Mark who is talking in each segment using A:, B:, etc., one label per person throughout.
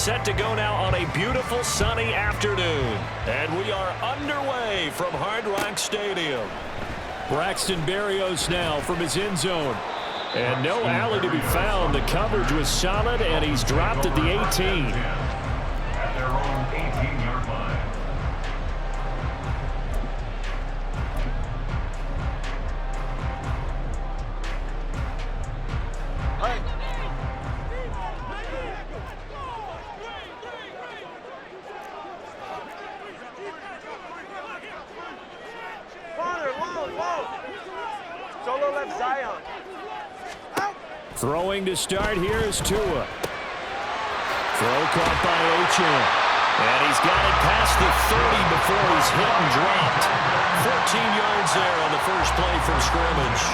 A: set to go now on a beautiful sunny afternoon. And we are underway from Hard Rock Stadium. Braxton Berrios now from his end zone. And no alley to be found. The coverage was solid, and he's dropped at the 18.
B: At their own 18-yard line.
C: Solo left Zion.
A: Throwing to start here is Tua. Throw caught by Achane. And he's got it past the 30 before he's hit and dropped. 14 yards there on the first play from scrimmage.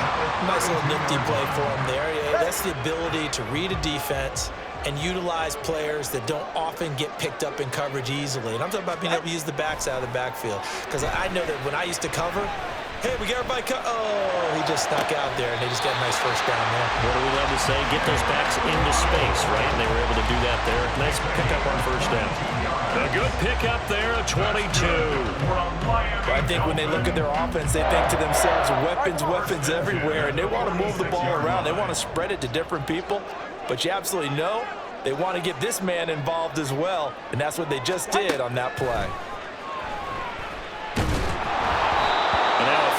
D: Nice little nifty play for him there. Yeah, that's the ability to read a defense and utilize players that don't often get picked up in coverage easily. And I'm talking about being able to use the backs out of the backfield. Because I know that when I used to cover, hey, we got everybody oh, he just snuck out there, and they just got a nice first down there.
A: What do we love to say? Get those backs into space, right? And they were able to do that there. Nice pickup on first down. A good pickup there, a 22.
D: I think when they look at their offense, they think to themselves, weapons everywhere, and they want to move the ball around. They want to spread it to different people, but you absolutely know they want to get this man involved as well, and that's what they just did on that play.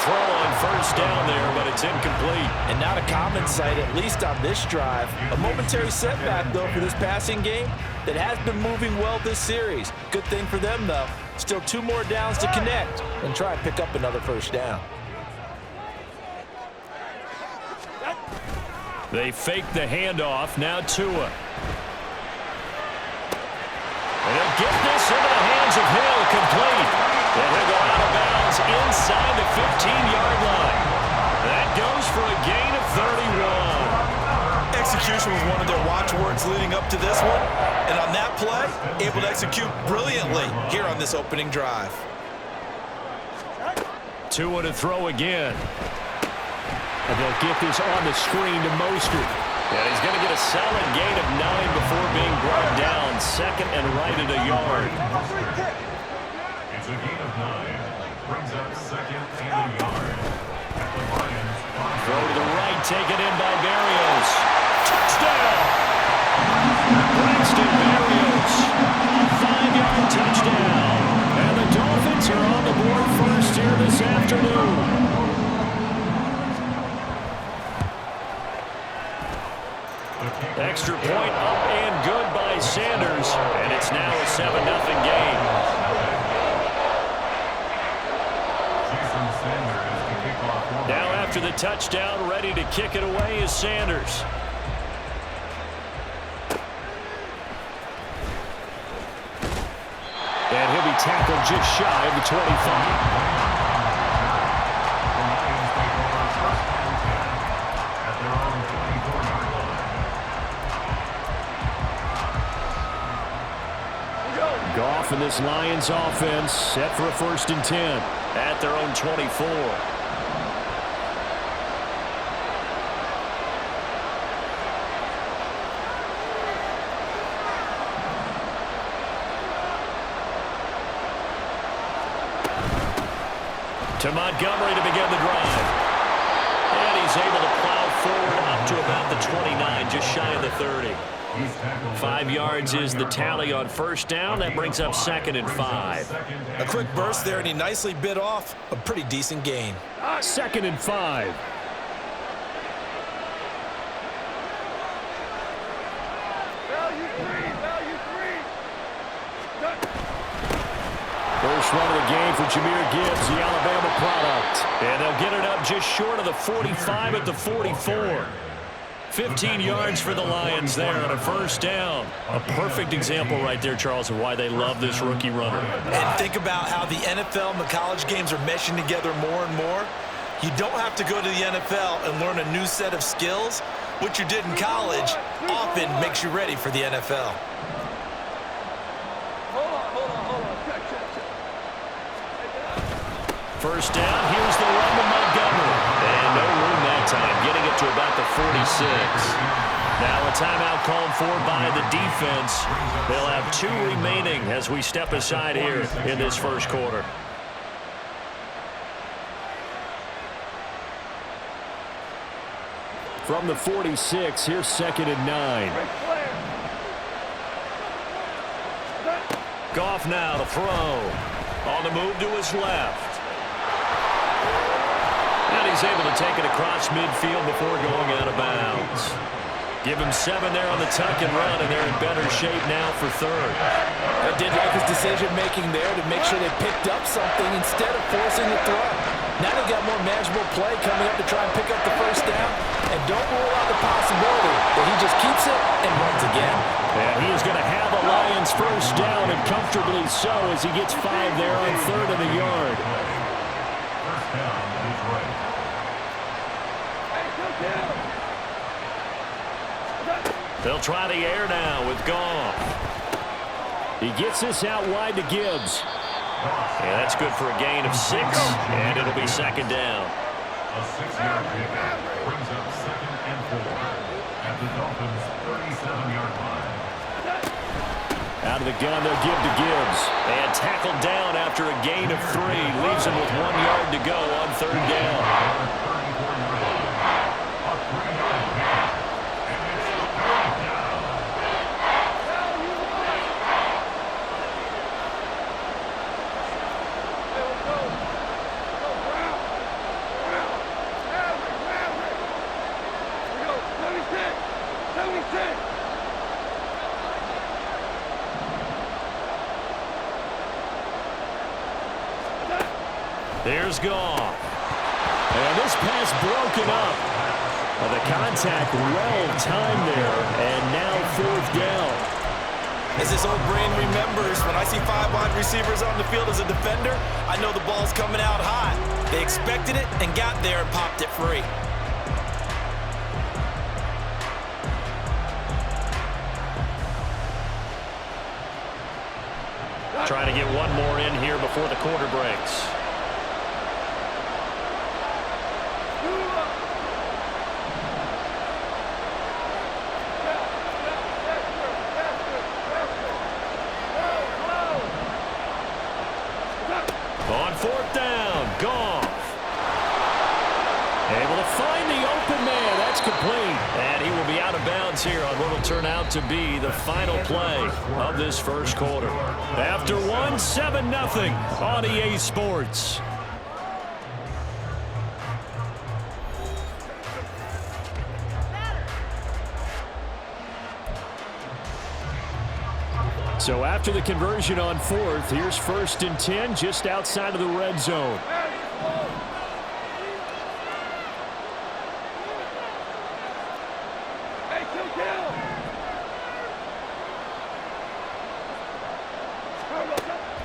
A: Throw on first down there, but it's incomplete.
D: And not a common sight, at least on this drive. A momentary setback, though, for this passing game that has been moving well this series. Good thing for them, though. Still 2 more downs to connect and try and pick up another first down.
A: They fake the handoff. Now Tua. And he'll get this into the hands of Hill, complete. And he'll go out of bounds inside the 15-yard line. That goes for a gain of 31.
D: Execution was one of their watchwords leading up to this one. And on that play, able to execute brilliantly here on this opening drive.
A: Tua to throw again. And they'll get this on the screen to Mostert. And he's going to get a solid gain of 9 before being brought down. Second and right at a yard.
B: It's a gain of 9. Brings up second and a yard. At the Lions.
A: Throw to the right, taken in by Berrios. Touchdown! Braxton Berrios. 5-yard touchdown. And the Dolphins are on the board first here this afternoon. Extra point up and good by Sanders, and it's now a 7-0 game. Now after the touchdown, ready to kick it away is Sanders. And he'll be tackled just shy of the 25. Goff and this Lions offense set for a 1st and 10 at their own 24. To Montgomery to begin the drive. And he's able to plow forward up to about the 29, just shy of the 30. 5 yards is the tally on first down. That brings up 2nd and 5.
D: A quick burst there, and he nicely bit off a pretty decent gain.
A: 2nd and 5. First run of the game for Jahmyr Gibbs, the Alabama product. And they'll get it up just short of the 45 at the 44. 15 yards for the Lions there on a first down. A perfect example right there, Charles, of why they love this rookie runner.
D: And think about how the NFL and the college games are meshing together more and more. You don't have to go to the NFL and learn a new set of skills. What you did in college often makes you ready for the NFL.
A: First down, here's the run to Montgomery. And no room that time, getting it to about the 46. Now a timeout called for by the defense. They'll have 2 remaining as we step aside here in this first quarter. From the 46, here's 2nd and 9. Goff now to throw. On the move to his left. And he's able to take it across midfield before going out of bounds. Give him 7 there on the tuck and run, and they're in better shape now for 3rd.
D: I did like his decision-making there to make sure they picked up something instead of forcing the throw. Now they got more manageable play coming up to try and pick up the first down. And don't rule out the possibility that he just keeps it and runs again.
A: And he is going to have a Lions first down, and comfortably so, as he gets 5 there on 3rd and a yard.
B: First down, Detroit.
A: They'll try the air now with Goff. He gets this out wide to Gibbs. Yeah, that's good for a gain of 6, and it'll be 2nd down.
B: A 6-yard pickup brings up 2nd and 4 at the Dolphins' 37-yard line.
A: Out of the gun, they'll give to Gibbs. And tackled down after a gain of 3. Leaves him with 1 yard to go on 3rd down. There's Goff. And this pass broken up. The contact well timed there, and now 4th down.
D: As this old brain remembers, when I see 5 wide receivers on the field as a defender, I know the ball's coming out hot. They expected it and got there and popped it free.
A: Trying to get 1 more in here before the quarter breaks. On 4th down, Goff. Able to find the open man. That's complete. And he will be out of bounds here on what will turn out to be the final play of this first quarter. After 1, 7-0 on EA Sports. So after the conversion on 4th, here's 1st and 10 just outside of the red zone.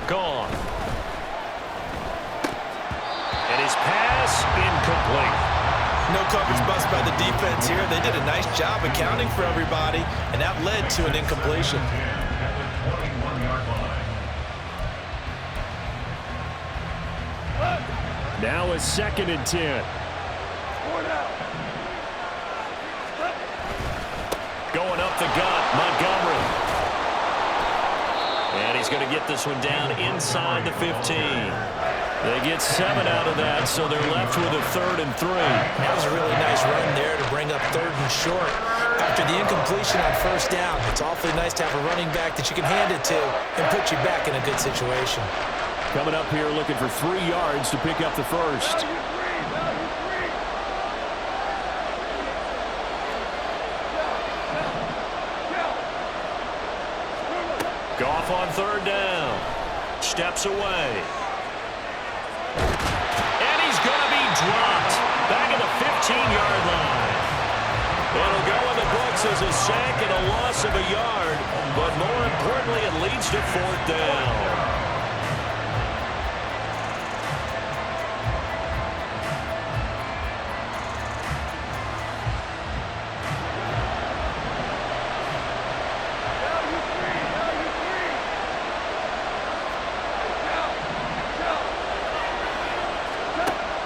A: Gone. And his pass incomplete.
D: No coverage bust by the defense here. They did a nice job accounting for everybody, and that led to an incompletion.
A: Now a 2nd and 10. Going up the gut, Montgomery. And he's going to get this one down inside the 15. They get 7 out of that, so they're left with a 3rd and 3.
D: That was a really nice run there to bring up 3rd and short. After the incompletion on 1st down, it's awfully nice to have a running back that you can hand it to and put you back in a good situation.
A: Coming up here looking for 3 yards to pick up the first. Goff on 3rd down. Steps away. And he's going to be dropped back at the 15-yard line. It'll go in the books as a sack and a loss of a yard, but more importantly, it leads to 4th down.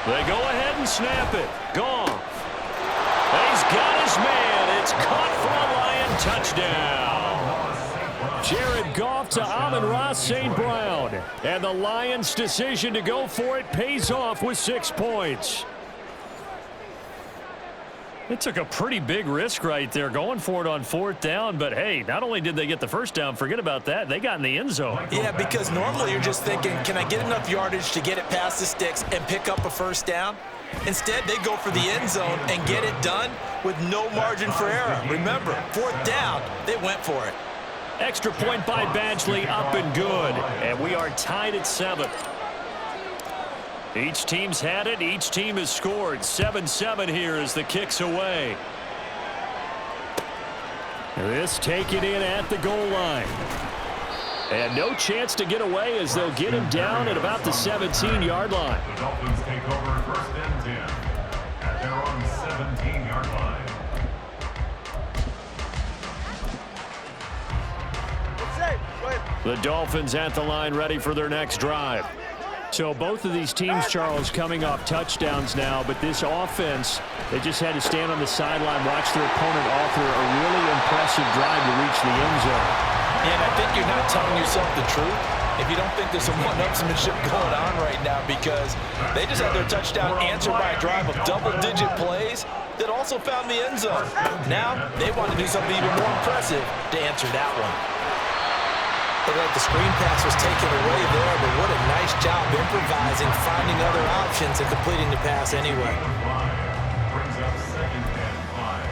A: They go ahead and snap it. Goff. He's got his man. It's caught from touchdown. Jared Goff to Amon-Ra St. Brown. And the Lions' decision to go for it pays off with 6 points. They took a pretty big risk right there going for it on 4th down. But, hey, not only did they get the first down, forget about that, they got in the end zone.
D: Yeah, because normally you're just thinking, can I get enough yardage to get it past the sticks and pick up a first down? Instead, they go for the end zone and get it done with no margin for error. Remember, 4th down, they went for it.
A: Extra point by Badgley, up and good. And we are tied at 7. Each team's had it. Each team has scored. 7-7 here as the kick's away. This taken in at the goal line. And no chance to get away as they'll get him down at about the 17-yard line.
B: The Dolphins take over 1st and 10 at their own 17-yard line.
A: The Dolphins at the line ready for their next drive. So both of these teams, Charles, coming off touchdowns now, but this offense, they just had to stand on the sideline, watch their opponent offer a really impressive drive to reach the end zone.
D: And I think you're not telling yourself the truth if you don't think there's some one-upsmanship going on right now, because they just had their touchdown answered by a drive of double-digit plays that also found the end zone. Now they want to do something even more impressive to answer that one. Looked like the screen pass was taken away there, but what a nice job improvising, finding other options, and completing the pass anyway.
B: Brings up 2nd and 5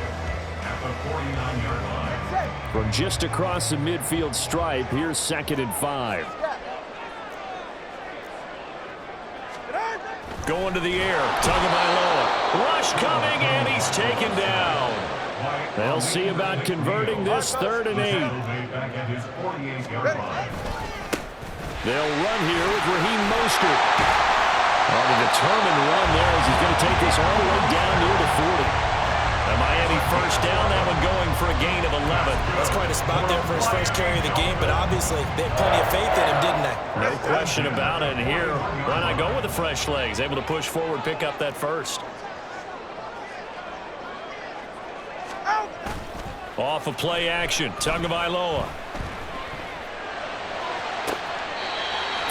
B: at the 49-yard line.
A: From just across the midfield stripe, here's 2nd and 5. Going to the air, Tagovailoa. Rush coming, and he's taken down. They'll see about converting this 3rd and 8. They'll run here with Raheem Mostert. On a determined run there as he's going to take this all the way down near the 40. The Miami first down, that one going for a gain of 11.
D: That's quite a spot there for his first carry of the game, but obviously they had plenty of faith in him, didn't they?
A: No question about it. And here, why not go with the fresh legs? Able to push forward, pick up that first. Off of play action, Tagovailoa.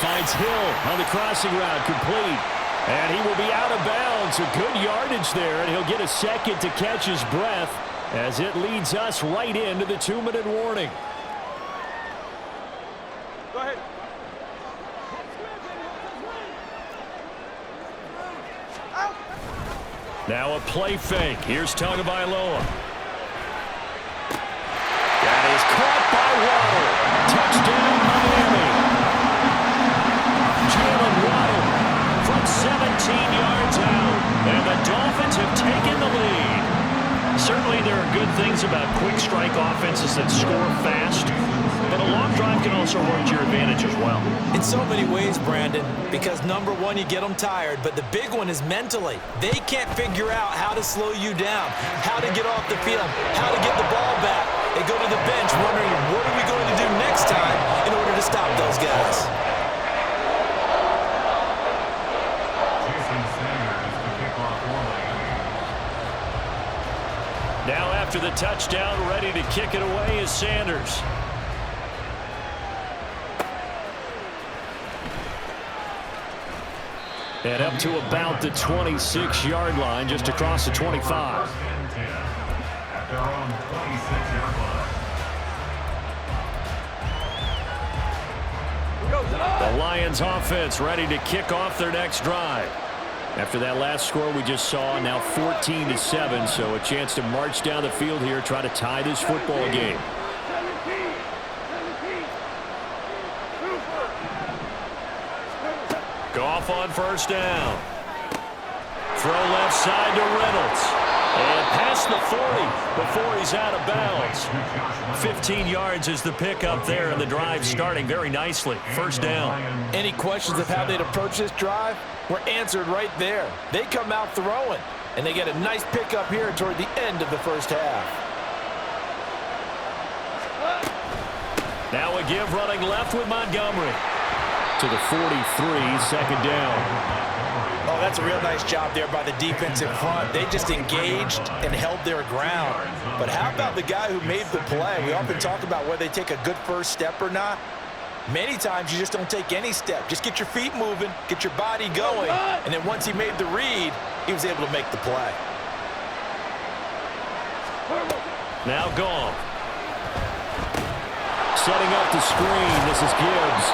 A: Finds Hill on the crossing route, complete. And he will be out of bounds. A good yardage there, and he'll get a second to catch his breath as it leads us right into the 2-minute warning.
C: Go ahead.
A: Now a play fake. Here's Tagovailoa. That is caught by Waddle. Touchdown, Miami. Jalen Waddle from 17 yards out. And the Dolphins have taken the lead. Certainly there are good things about quick strike offenses that score fast. But a long drive can also work to your advantage as well.
D: In so many ways, Brandon, because number one, you get them tired, but the big one is mentally. They can't figure out how to slow you down, how to get off the field, how to get the ball back. They go to the bench wondering, what are we going to do next time in order to stop those guys?
A: Now after the touchdown, ready to kick it away is Sanders. And up to about the 26-yard line, just across the 25.
B: At their own 26-yard line.
A: The Lions offense ready to kick off their next drive. After that last score we just saw, now 14-7, so a chance to march down the field here, try to tie this football game. Goff on first down. Throw left side to Reynolds. And past the 40 before he's out of bounds. 15 yards is the pickup there, and the drive starting very nicely. First down.
D: Any questions of how they'd approach this drive were answered right there. They come out throwing, and they get a nice pickup here toward the end of the first half.
A: Now a give running left with Montgomery. To the 43, second down.
D: Oh, that's a real nice job there by the defense in front. They just engaged and held their ground. But how about the guy who made the play? We often talk about whether they take a good first step or not. Many times you just don't take any step. Just get your feet moving, get your body going, and then once he made the read, he was able to make the play.
A: Now Goff. Setting up the screen. This is Gibbs.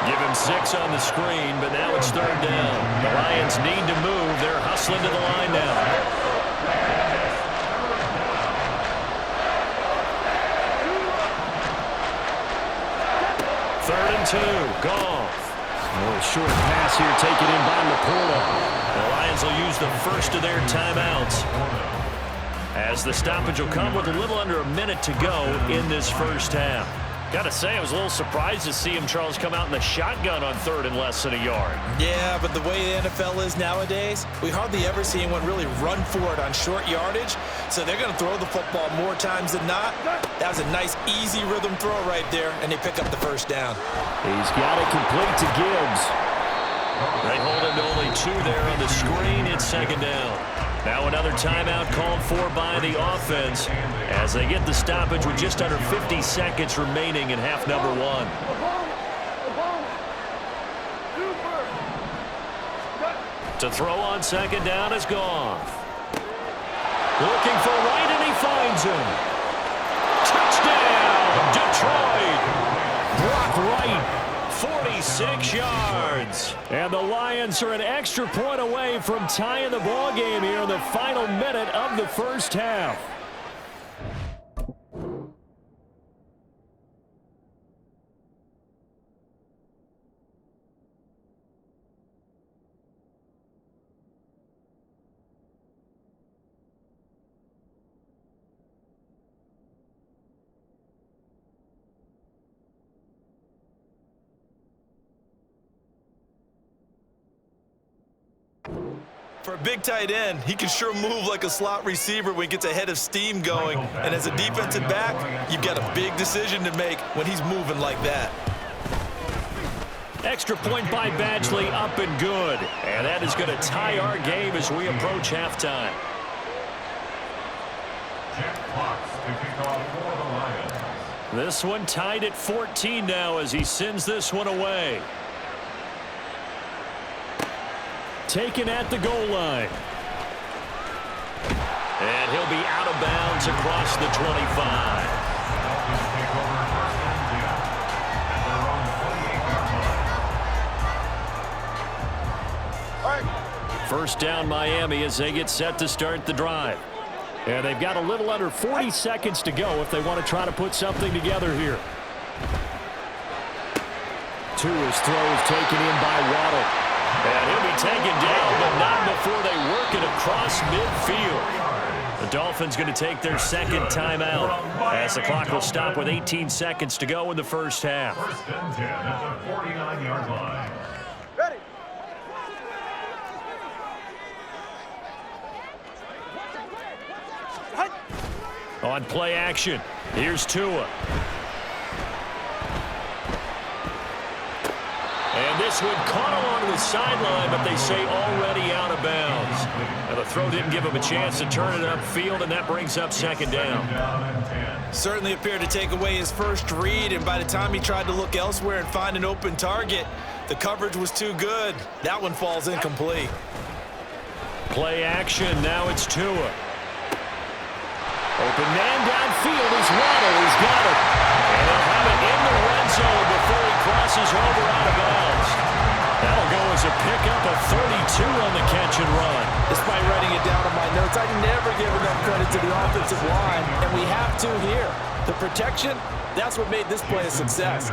A: Give him 6 on the screen, but now it's 3rd down. The Lions need to move. They're hustling to the line now. 3rd and 2. Goff. A short pass here taken in by Laporta. The Lions will use the first of their timeouts, as the stoppage will come with a little under a minute to go in this first half. Got to say, I was a little surprised to see him, Charles, come out in the shotgun on 3rd and less than a yard. Yeah, but the way the NFL is nowadays, we hardly ever see anyone really run for it on short yardage, so they're going to throw the football more times than not. That was a nice, easy rhythm throw right there, and they pick up the first down. He's got it complete to Gibbs. They hold him to only 2 there on the screen. It's 2nd down. Now another timeout called for by the offense as they get the stoppage with just under 50 seconds remaining in half number 1. To throw on 2nd down is Goff. Looking for right, and he finds him. Touchdown, Detroit. Brock Wright. 46 yards. And the Lions are an extra point away from tying the ball game here in the final minute of the first half.
D: For a big tight end, he can sure move like a slot receiver when he gets a head of steam going. And as a defensive back, you've got a big decision to make when he's moving like that.
A: Extra point by Badgley, up and good. And that is going to tie our game as we approach halftime. This one tied at 14 now as he sends this one away. Taken at the goal line. And he'll be out of bounds across the 25. First down Miami as they get set to start the drive. And they've got a little under 40 seconds to go if they want to try to put something together here. Tua's throw is taken in by Waddle. And he'll be taken down, but not before they work it across midfield. The Dolphins going to take their second timeout as the clock will stop with 18 seconds to go in the first half.
B: 1st and 10 at the 49-yard line.
C: Ready.
A: On play action, here's Tua. And this one caught along the sideline, but they say already out of bounds. Now the throw didn't give him a chance to turn it upfield, and that brings up 2nd down.
D: Certainly appeared to take away his first read, and by the time he tried to look elsewhere and find an open target, the coverage was too good. That one falls incomplete.
A: Play action, now it's Tua. Open man downfield is Waddle. He's got it. And he'll have it in the red zone before he crosses over out of bounds. That'll go as a pickup of 32 on the catch and run.
D: Despite writing it down on my notes, I never give enough credit to the offensive line, and we have to here. The protection, that's what made this play a success.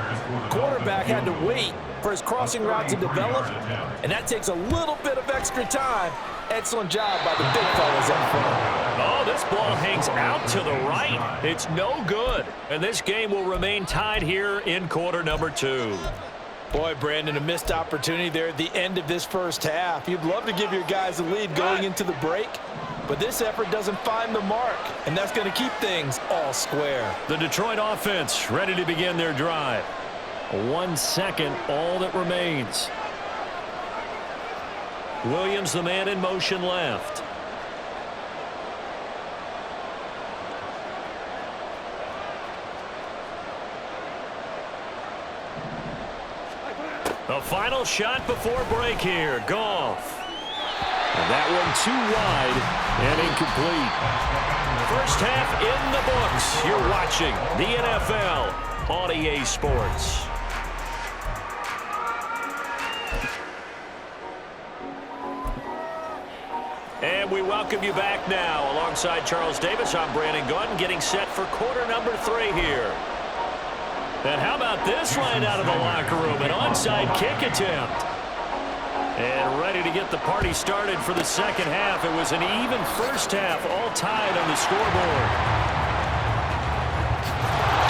D: Quarterback had to wait for his crossing route to develop, and that takes a little bit of extra time. Excellent job by the big fellas up front.
A: Oh, this ball hangs out to the right. It's no good. And this game will remain tied here in quarter number 2.
D: Boy, Brandon, a missed opportunity there at the end of this first half. You'd love to give your guys a lead going into the break, but this effort doesn't find the mark, and that's going to keep things all square.
A: The Detroit offense ready to begin their drive. 1 second, all that remains. Williams, the man in motion left. The final shot before break here. Goff. And that one too wide and incomplete. First half in the books. You're watching the NFL on EA Sports. And we welcome you back now. Alongside Charles Davis, I'm Brandon Gaudin, getting set for quarter number 3 here. And how about this line out of the locker room? An onside kick attempt. And ready to get the party started for the second half. It was an even first half, all tied on the scoreboard.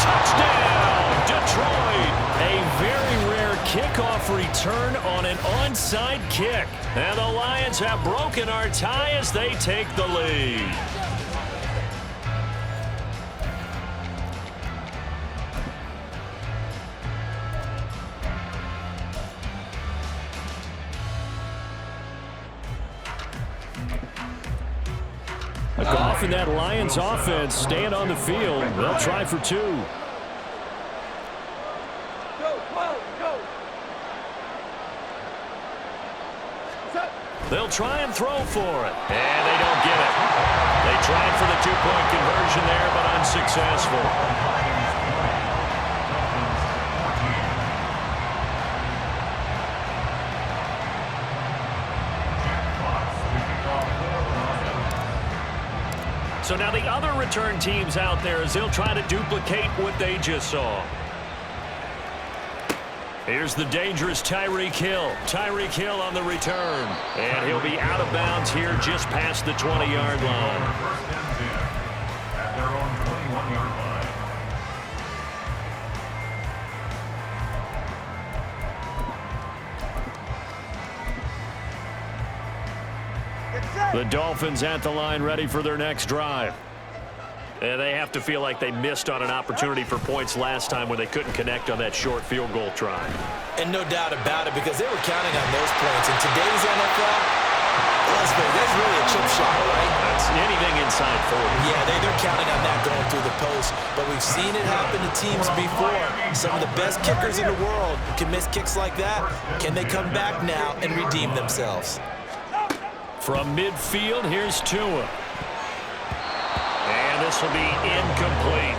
A: Touchdown, Detroit! A very rare kickoff return on an onside kick. And the Lions have broken our tie as they take the lead. Goff and that Lions offense staying on the field. They'll try for 2. They'll try and throw for it. And they don't get it. They tried for the 2-point conversion there, but unsuccessful. So now the other return teams out there as they'll try to duplicate what they just saw. Here's the dangerous Tyreek Hill. Tyreek Hill on the return. And he'll be out of bounds here just past the 20-yard line.
B: First and 10 at their own 21-yard line.
A: The Dolphins at the line ready for their next drive. And they have to feel like they missed on an opportunity for points last time when they couldn't connect on that short field goal try.
D: And no doubt about it, because they were counting on those points. In today's NFL, that's really a chip shot, right?
A: That's anything inside 40.
D: Yeah, they're counting on that going through the post. But we've seen it happen to teams before. Some of the best kickers in the world can miss kicks like that. Can they come back now and redeem themselves?
A: From midfield, here's Tua. And this will be incomplete.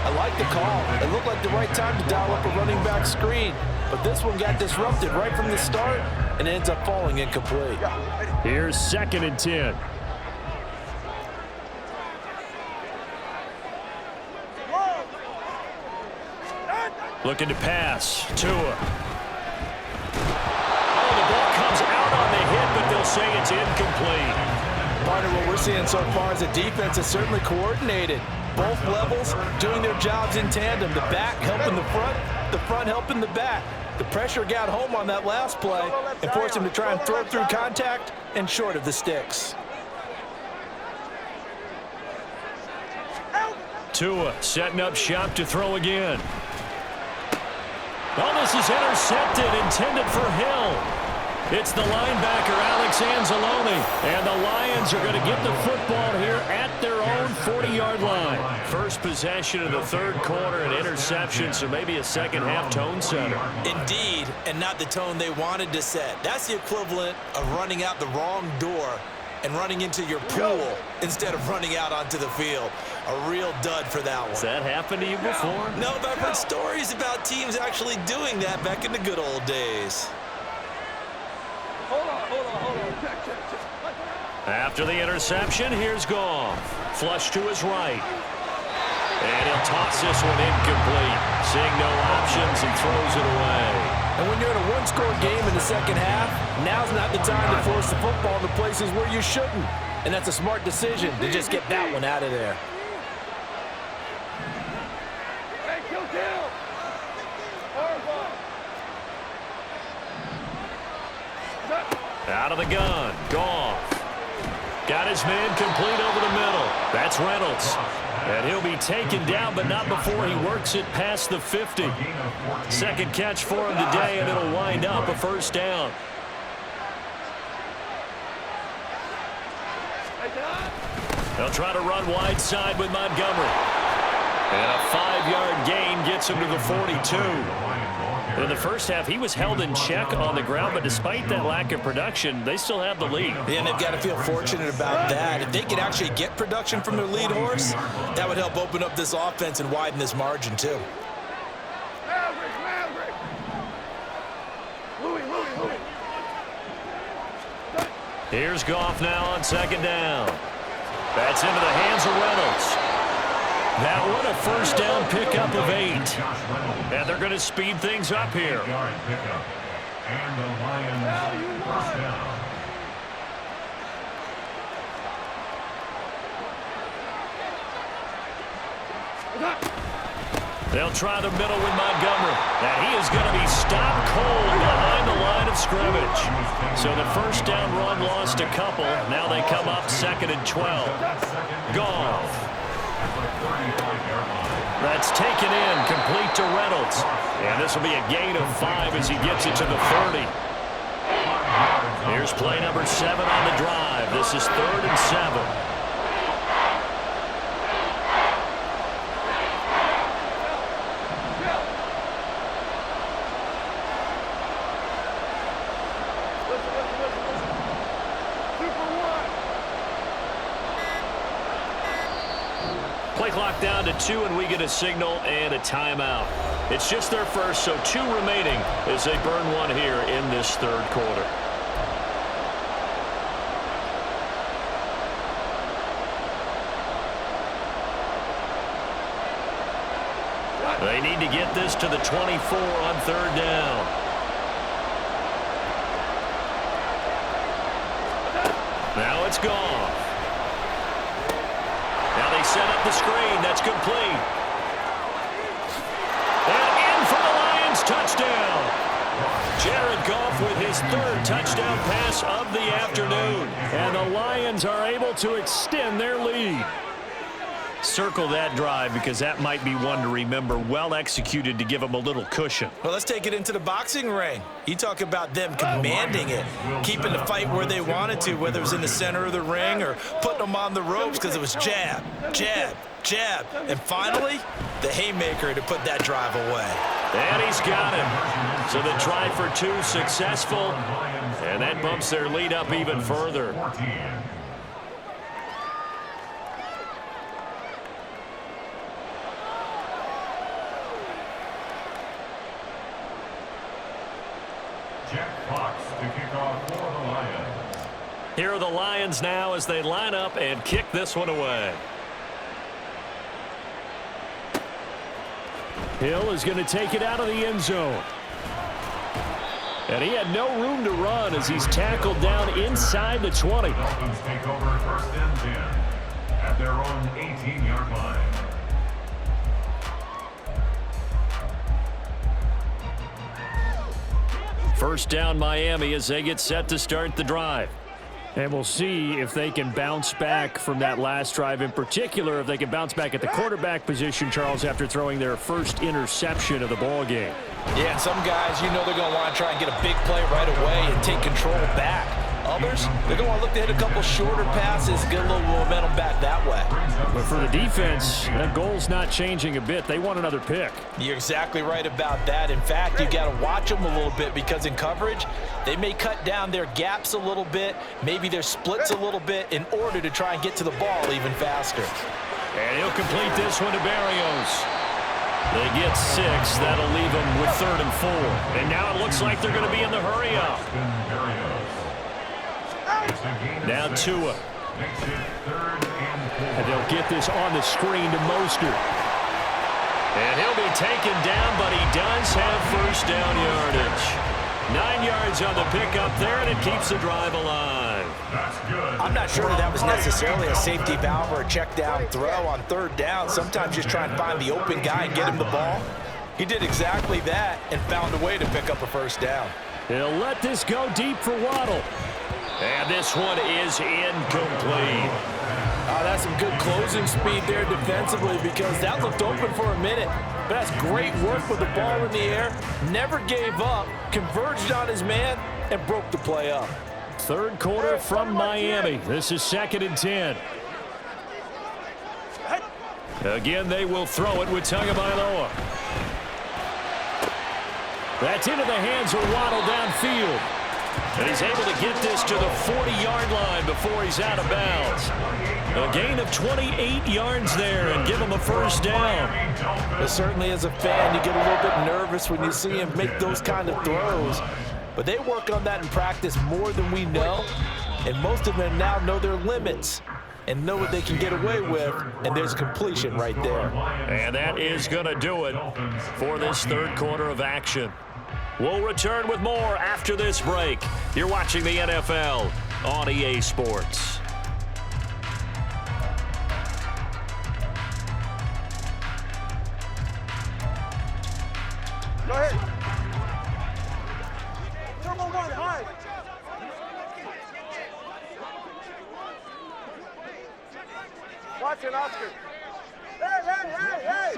D: I like the call. It looked like the right time to dial up a running back screen. But this one got disrupted right from the start and ends up falling incomplete.
A: Here's 2nd and 10. Looking to pass. Tua. But they'll say it's incomplete.
D: Partner, what we're seeing so far is the defense is certainly coordinated. Both levels doing their jobs in tandem. The back helping the front helping the back. The pressure got home on that last play and forced him to try and throw through contact and short of the sticks.
A: Tua setting up shop to throw again. Oh, this is intercepted, intended for Hill. It's the linebacker, Alex Anzalone. And the Lions are going to get the football here at their own 40-yard line. First possession of the third quarter, an interception, so maybe a second-half tone setter.
D: Indeed, and not the tone they wanted to set. That's the equivalent of running out the wrong door and running into your pool instead of running out onto the field. A real dud for that one.
A: Has that happened to you before?
D: No, but I've heard stories about teams actually doing that back in the good old days.
C: Hold on. Check.
A: After the interception, here's Goff. Flush to his right. And he'll toss this one incomplete. Seeing no options, he throws it away.
D: And when you're in a one-score game in the second half, now's not the time to force the football to places where you shouldn't. And that's a smart decision to just get that one out of there.
C: Hey, kill.
A: Out of the gun, Goff. Got his man complete over the middle. That's Reynolds. And he'll be taken down, but not before he works it past the 50. Second catch for him today, and it'll wind up a first down. They'll try to run wide side with Montgomery. And a 5-yard gain gets him to the 42. In the first half, he was held in check on the ground, but despite that lack of production, they still have the lead.
D: Yeah, and they've got to feel fortunate about that. If they could actually get production from their lead horse, that would help open up this offense and widen this margin too.
A: Here's Goff now on second down. That's into the hands of Reynolds. That one a first down pickup of 8. And they're going to speed things up here.
B: And the Lions first down.
A: They'll try the middle with Montgomery. And he is going to be stopped cold behind the line of scrimmage. So the first down run lost a couple. Now they come up 2nd and 12. Goff. That's taken in, complete to Reynolds. And this will be a gain of 5 as he gets it to the 30. Here's play number 7 on the drive. This is 3rd and 7. Play clock down to 2, and we get a signal and a timeout. It's just their first, so 2 remaining as they burn one here in this 3rd quarter. They need to get this to the 24 on 3rd down. Now it's gone. Now they set up the screen. That's complete. And in for the Lions touchdown. Jared Goff with his 3rd touchdown pass of the afternoon. And the Lions are able to extend their lead. Circle that drive because that might be one to remember. Well executed to give them a little cushion.
D: Well, let's take it into the boxing ring. You talk about them commanding it, keeping the fight where they wanted to, whether it was in the center of the ring or putting them on the ropes because it was jab, jab, jab. And finally, the haymaker to put that drive away.
A: And he's got him. So the try for 2 successful, and that bumps their lead up even further. Here are the Lions now as they line up and kick this one away. Hill is going to take it out of the end zone. And he had no room to run as he's tackled down inside the 20.
B: Dolphins take over 1st and 10 at their own 18-yard line.
A: First down Miami as they get set to start the drive. And we'll see if they can bounce back from that last drive, in particular if they can bounce back at the quarterback position, Charles, after throwing their first interception of the ball game.
D: Yeah, and some guys, you know they're going to want to try and get a big play right away and take control back. Others, they're going to want to look to hit a couple shorter passes, get a little momentum back that way.
A: But for the defense, that goal's not changing a bit. They want another pick.
D: You're exactly right about that. In fact, you got to watch them a little bit because in coverage, they may cut down their gaps a little bit, maybe their splits a little bit in order to try and get to the ball even faster.
A: And he'll complete this one to Berrios. They get 6. That'll leave them with 3rd and 4. And now it looks like they're going to be in the hurry-up. Now Tua. And they'll get this on the screen to Mostert. And he'll be taken down, but he does have first down yardage. 9 yards on the pickup there, and it keeps the drive alive.
D: I'm not sure that was necessarily a safety valve or a check down throw on 3rd down. Sometimes just try and find the open guy and get him the ball. He did exactly that and found a way to pick up a first down.
A: He'll let this go deep for Waddle. And this one is incomplete.
D: That's some good closing speed there defensively because that looked open for a minute. But that's great work with the ball in the air. Never gave up, converged on his man, and broke the play up.
A: 3rd quarter from Miami. This is 2nd and 10. Again, they will throw it with Tagovailoa. That's into the hands of Waddle downfield. And he's able to get this to the 40-yard line before he's out of bounds. A gain of 28 yards there and give him a first down.
D: But certainly as a fan, you get a little bit nervous when you see him make those kind of throws. But they work on that in practice more than we know. And most of them now know their limits and know what they can get away with, and there's a completion right there.
A: And that is going to do it for this third quarter of action. We'll return with more after this break. You're watching the NFL on EA Sports.
C: Go ahead. Turbo one, high. Watch it, Oscar. Hey!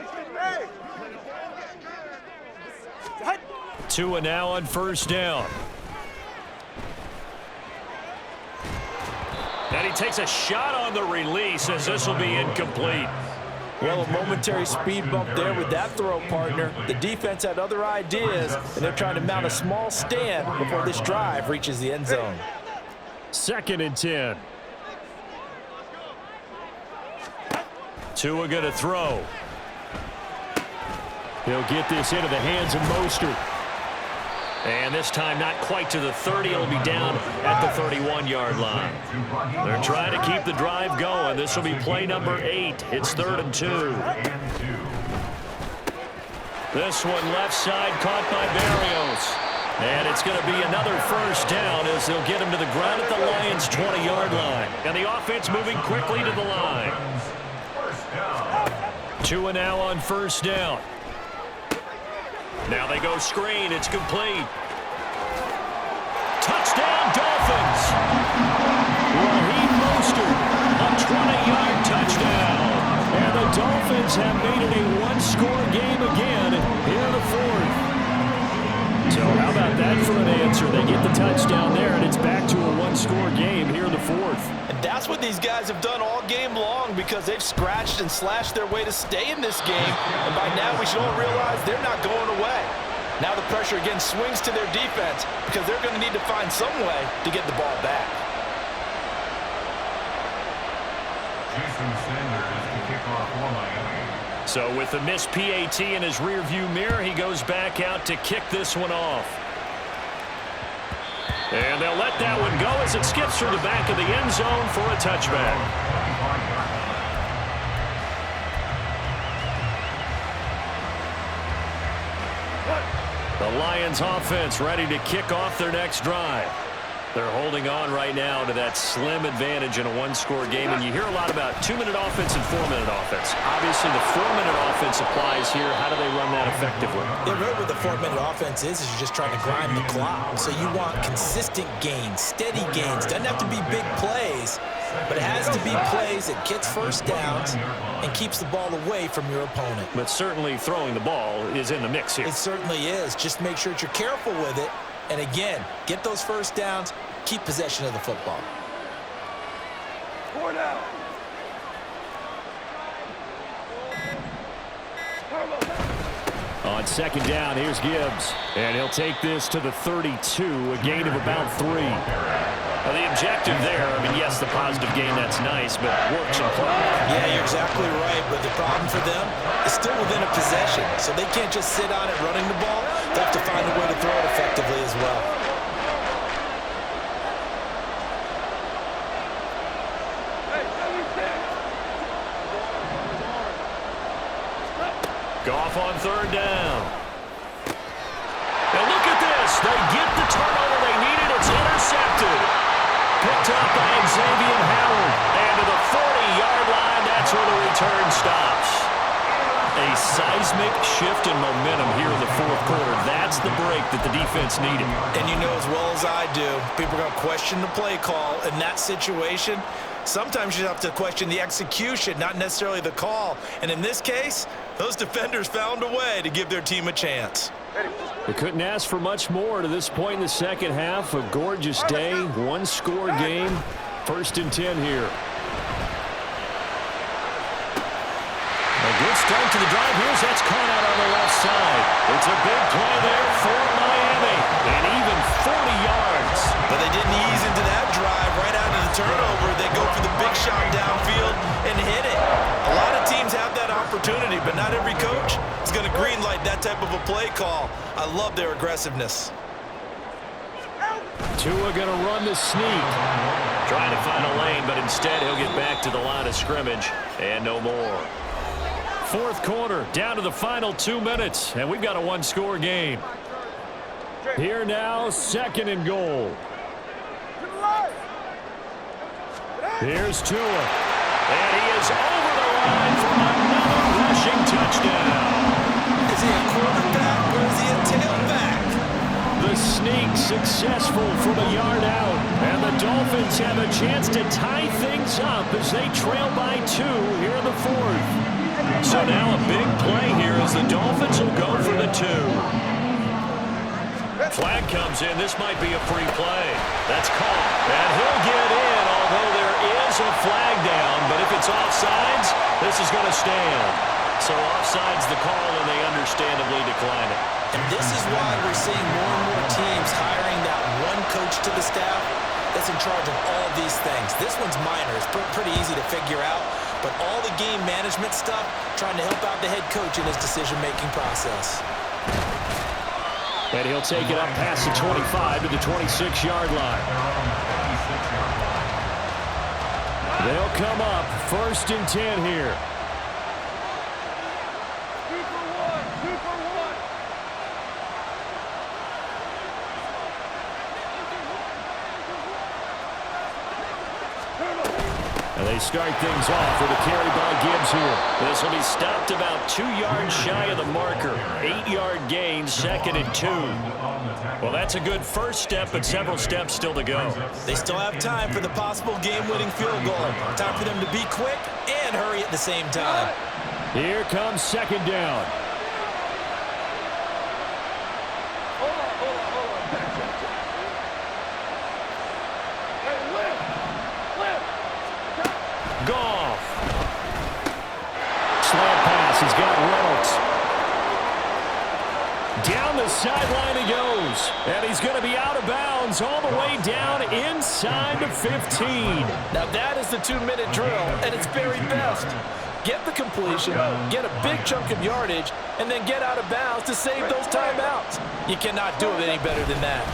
A: 2 now on first down. And he takes a shot on the release as this will be incomplete.
D: Well, a momentary speed bump there with that throw, partner. The defense had other ideas, and they're trying to mount a small stand before this drive reaches the end zone.
A: 2nd and 10. Tua going to throw. He'll get this into the hands of Mostert. And this time not quite to the 30. It'll be down at the 31-yard line. They're trying to keep the drive going. This will be play number 8. It's 3rd and 2. This one left side caught by Berrios. And it's going to be another first down as they'll get him to the ground at the Lions' 20-yard line. And the offense moving quickly to the line. 2 now on first down. Now they go screen. It's complete. Touchdown, Dolphins. Raheem Mostert, a 20-yard touchdown. And the Dolphins have made it a one-score game again here in the 4th. So how about that for an answer? They get the touchdown there, and it's back to a one-score game here in the 4th.
D: And that's what these guys have done all game long because they've scratched and slashed their way to stay in this game. And by now, we should all realize they're not going away. Now the pressure again swings to their defense because they're going to need to find some way to get the ball back.
B: Jason Sanders to kick off for Miami.
A: So with the missed PAT in his rearview mirror, he goes back out to kick this one off. And they'll let that one go as it skips through the back of the end zone for a touchback. The Lions offense ready to kick off their next drive. They're holding on right now to that slim advantage in a one-score game, and you hear a lot about 2-minute offense and 4-minute offense. Obviously, the 4-minute offense applies here. How do they run that effectively?
D: Yeah, really what the 4-minute offense is you're just trying to grind the clock. So you want consistent gains, steady gains. Doesn't have to be big plays, but it has to be plays that gets first downs and keeps the ball away from your opponent.
A: But certainly throwing the ball is in the mix here.
D: It certainly is. Just make sure that you're careful with it. And again, get those first downs, keep possession of the football.
C: 4 down.
A: On 2nd down, here's Gibbs. And he'll take this to the 32, a gain of about 3. Well, the objective there, I mean, yes, the positive gain, that's nice, but works in play.
D: Yeah, you're exactly right, but the problem for them is still within a possession, so they can't just sit on it running the ball. They have to find a way to throw it effectively as well.
A: Goff on 3rd down. And look at this. They get the turnover they needed. It's intercepted. Picked up by Xavier Howard. And to the 40-yard line, that's where the return stops. A seismic shift in momentum here in the 4th quarter. That's the break that the defense needed.
D: And you know as well as I do, people are going to question the play call in that situation. Sometimes you have to question the execution, not necessarily the call. And in this case, those defenders found a way to give their team a chance.
A: They couldn't ask for much more to this point in the second half. A gorgeous day, one-score game. 1st and 10 here. good start to the drive. That's caught out on the left side. It's a big play there for Miami. And even 40 yards.
D: But they didn't ease into that drive right out of the turnover. They go for the big shot downfield and hit it. A lot of teams have that opportunity, but not every coach is going to greenlight that type of a play call. I love their aggressiveness.
A: Tua going to run the sneak. Trying to find a lane, but instead he'll get back to the line of scrimmage and no more. Fourth quarter, down to the final 2 minutes, and we've got a one-score game. Here now, second and goal. Here's Tua. And he is over the line for another rushing touchdown.
D: Is he a quarterback or is he a tailback?
A: The sneak successful from a yard out. And the Dolphins have a chance to tie things up as they trail by 2 here in the fourth. So now a big play here as the Dolphins will go for the 2. Flag comes in. This might be a free play. That's caught. And he'll get in, although there is a flag down. But if it's offsides, this is going to stand. So offside's the call, and they understandably decline it.
D: And this is why we're seeing more and more teams hiring that one coach to the staff that's in charge of all these things. This one's minor. It's pretty easy to figure out. But all the game management stuff, trying to help out the head coach in his decision-making process.
A: And he'll take it up past the 25 to the 26-yard line. They'll come up 1st and 10 here. And they start things off with a carry by Gibbs here. This will be stopped about 2 yards shy of the marker. 8-yard gain, 2nd and 2. Well, that's a good first step, but several steps still to go.
D: They still have time for the possible game-winning field goal. Time for them to be quick and hurry at the same time.
A: Here comes 2nd down. Goff. Slant pass. He's got Reynolds. Down the sideline he goes. And he's going to be out of bounds all the way down inside the 15.
D: Now that is the 2-minute drill at its very best. Get the completion, get a big chunk of yardage, and then get out of bounds to save those timeouts. You cannot do it any better than that.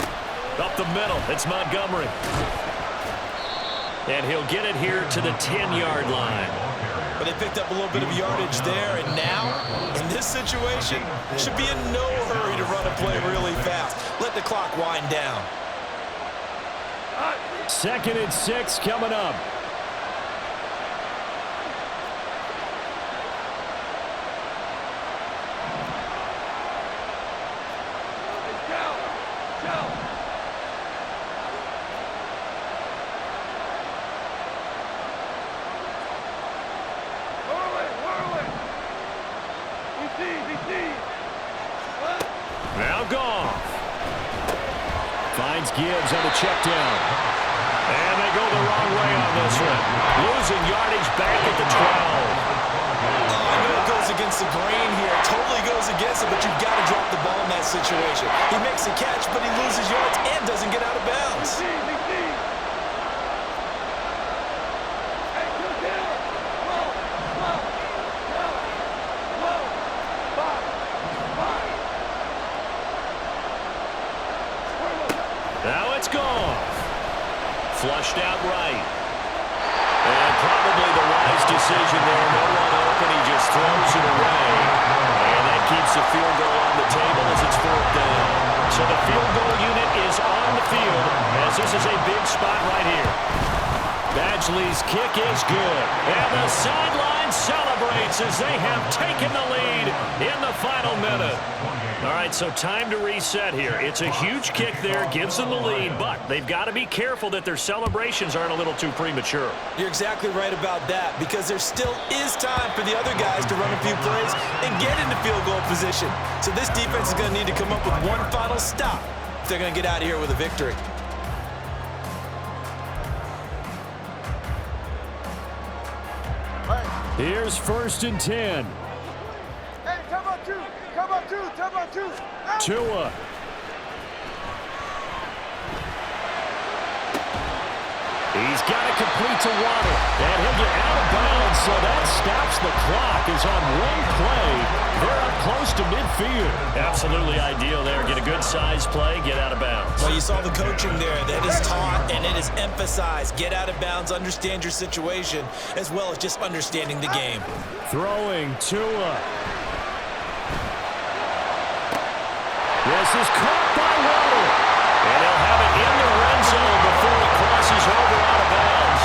A: Up the middle, it's Montgomery. And he'll get it here to the 10-yard line.
D: But they picked up a little bit of yardage there, and now, in this situation, should be in no hurry to run a play really fast. Let the clock wind down.
A: 2nd and 6 coming up. Now Goff. Finds Gibbs on the check down. And they go the wrong way on this one. Losing yardage back at the 12.
D: Oh, I know it goes against the grain here. Totally goes against it, but you've got to drop the ball in that situation. He makes a catch, but he loses yards and doesn't get out of bounds.
A: Now it's Goff. Flushed out right. And probably the wise decision there. No one open. He just throws it away. And that keeps the field goal on the table as it's 4th down. So the field goal unit is on the field as this is a big spot right here. Badgley's kick is good. And the sideline celebrates as they have taken the lead in the final minute. All right, so time to reset here. It's a huge kick there, gives them the lead, but they've got to be careful that their celebrations aren't a little too premature.
D: You're exactly right about that, because there still is time for the other guys to run a few plays and get into field goal position. So this defense is going to need to come up with one final stop if they're going to get out of here with a victory.
A: Here's 1st and 10.
C: two. Come on two. Come on two. Out.
A: Tua. He's got to complete to Waddle, and he'll get out of bounds, so that stops the clock. Is on one play. They're up close to midfield. Absolutely ideal there. Get a good size play, get out of bounds.
D: Well, you saw the coaching there. That is taught and it is emphasized. Get out of bounds, understand your situation, as well as just understanding the game.
A: Throwing Tua. This is caught by Waddle. And he'll have it in the red zone before he crosses over out of bounds.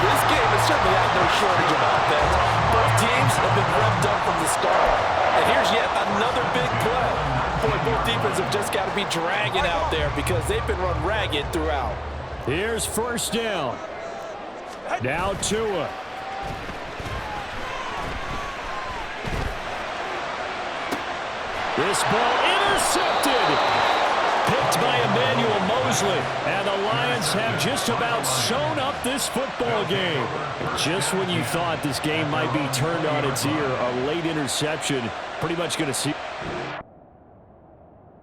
E: This game has certainly had no shortage of offense. Both teams have been revved up from the start. And here's yet another big play. Boy, both defenses have just got to be dragging out there because they've been run ragged throughout.
A: Here's first down. Now Tua. This ball intercepted. Picked by Emmanuel Mosley. And the Lions have just about sewn up this football game. Just when you thought this game might be turned on its ear, a late interception pretty much going to see.